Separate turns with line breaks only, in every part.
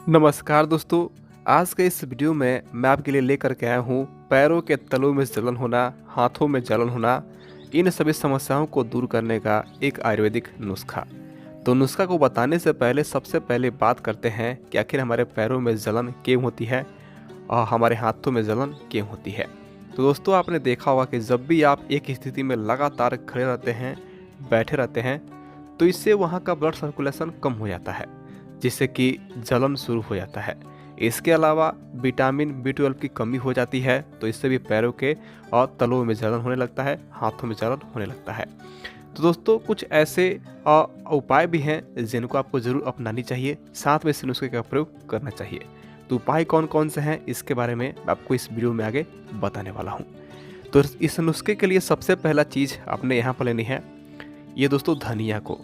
नमस्कार दोस्तों। आज के इस वीडियो में मैं आपके लिए लेकर के आया हूँ पैरों के तलों में जलन होना, हाथों में जलन होना, इन सभी समस्याओं को दूर करने का एक आयुर्वेदिक नुस्खा। तो नुस्खा को बताने से पहले सबसे पहले बात करते हैं कि आखिर हमारे पैरों में जलन क्यों होती है और हमारे हाथों में जलन क्यों होती है। तो दोस्तों, आपने देखा होगा कि जब भी आप एक स्थिति में लगातार खड़े रहते हैं, बैठे रहते हैं, तो इससे वहाँ का ब्लड सर्कुलेशन कम हो जाता है, जिससे कि जलन शुरू हो जाता है। इसके अलावा विटामिन बी 12 की कमी हो जाती है, तो इससे भी पैरों के और तलों में जलन होने लगता है, हाथों में जलन होने लगता है। तो दोस्तों, कुछ ऐसे उपाय भी हैं जिनको आपको ज़रूर अपनानी चाहिए, साथ में इस नुस्खे का प्रयोग करना चाहिए। तो उपाय कौन कौन से हैं, इसके बारे में मैं आपको इस वीडियो में आगे बताने वाला हूँ। तो इस नुस्खे के लिए सबसे पहला चीज़ आपने यहाँ पर लेनी है, ये दोस्तों धनिया को।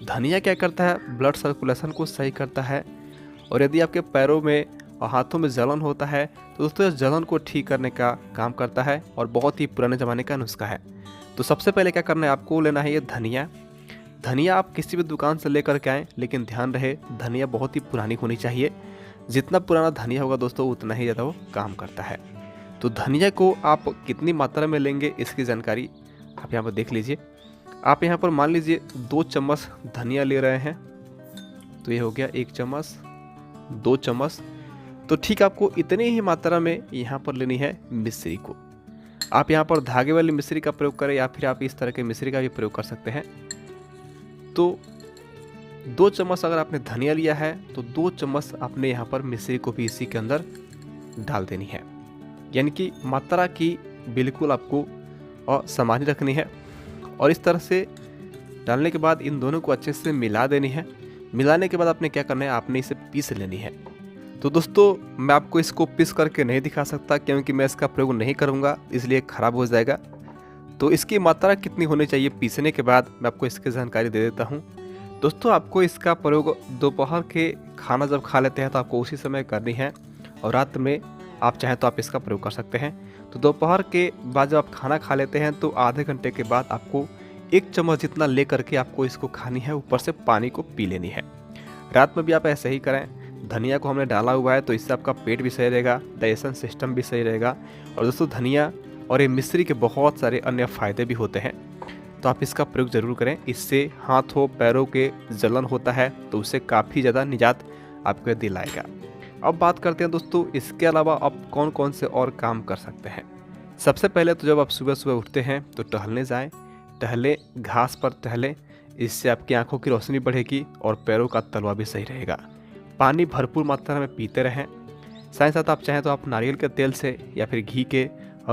धनिया क्या करता है, ब्लड सर्कुलेशन को सही करता है। और यदि आपके पैरों में और हाथों में जलन होता है तो दोस्तों इस जलन को ठीक करने का काम करता है और बहुत ही पुराने ज़माने का नुस्खा है। तो सबसे पहले क्या करना है, आपको लेना है ये धनिया। धनिया आप किसी भी दुकान से लेकर के आएँ, लेकिन ध्यान रहे धनिया बहुत ही पुरानी होनी चाहिए। जितना पुराना धनिया होगा दोस्तों उतना ही ज़्यादा वो काम करता है। तो धनिया को आप कितनी मात्रा में लेंगे इसकी जानकारी आप यहाँ पर देख लीजिए। आप यहाँ पर मान लीजिए 2 चम्मच धनिया ले रहे हैं, तो ये हो गया 1 चम्मच, 2 चम्मच। तो ठीक आपको इतनी ही मात्रा में यहाँ पर लेनी है मिश्री को। आप यहाँ पर धागे वाली मिश्री का प्रयोग करें या फिर आप इस तरह के मिश्री का भी प्रयोग कर सकते हैं। तो 2 चम्मच अगर आपने धनिया लिया है तो 2 चम्मच आपने यहाँ पर मिश्री को भी इसी के अंदर डाल देनी है। यानी कि मात्रा की बिल्कुल आपको सामान्य रखनी है। और इस तरह से डालने के बाद इन दोनों को अच्छे से मिला देनी है। मिलाने के बाद आपने क्या करना है, आपने इसे पीस लेनी है। तो दोस्तों, मैं आपको इसको पीस करके नहीं दिखा सकता क्योंकि मैं इसका प्रयोग नहीं करूंगा, इसलिए ख़राब हो जाएगा। तो इसकी मात्रा कितनी होनी चाहिए पीसने के बाद मैं आपको इसकी जानकारी दे देता हूं। दोस्तों, आपको इसका प्रयोग दोपहर के खाना जब खा लेते हैं तो आपको उसी समय करनी है, और रात में आप चाहें तो आप इसका प्रयोग कर सकते हैं। तो दोपहर के बाद जब आप खाना खा लेते हैं तो आधे घंटे के बाद आपको 1 चम्मच जितना ले करके आपको इसको खानी है, ऊपर से पानी को पी लेनी है। रात में भी आप ऐसे ही करें। धनिया को हमने डाला हुआ है तो इससे आपका पेट भी सही रहेगा, डाइजेशन सिस्टम भी सही रहेगा। और दोस्तों, धनिया और ये मिश्री के बहुत सारे अन्य फ़ायदे भी होते हैं, तो आप इसका प्रयोग ज़रूर करें। इससे हाथों पैरों के जलन होता है तो उससे काफ़ी ज़्यादा निजात आपको दिलाएगा। अब बात करते हैं दोस्तों, इसके अलावा आप कौन कौन से और काम कर सकते हैं। सबसे पहले तो जब आप सुबह सुबह उठते हैं तो टहलने जाएं, टहलें, घास पर टहलें। इससे आपकी आंखों की रोशनी बढ़ेगी और पैरों का तलवा भी सही रहेगा। पानी भरपूर मात्रा में पीते रहें। साथ ही साथ आप चाहें तो आप नारियल के तेल से या फिर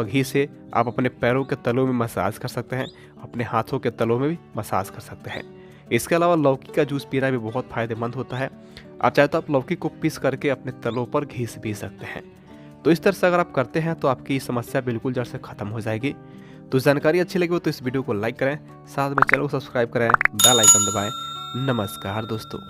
घी से आप अपने पैरों के तलों में मसाज कर सकते हैं, अपने हाथों के तलों में भी मसाज कर सकते हैं। इसके अलावा लौकी का जूस पीना भी बहुत फ़ायदेमंद होता है। आप चाहे तो आप लौकी को पीस करके अपने तलों पर घी से पी सकते हैं। तो इस तरह से अगर आप करते हैं तो आपकी समस्या बिल्कुल जड़ से ख़त्म हो जाएगी। तो जानकारी अच्छी लगी हो तो इस वीडियो को लाइक करें, साथ में चैनल को सब्सक्राइब करें, बेल आइकन दबाएं। नमस्कार दोस्तों।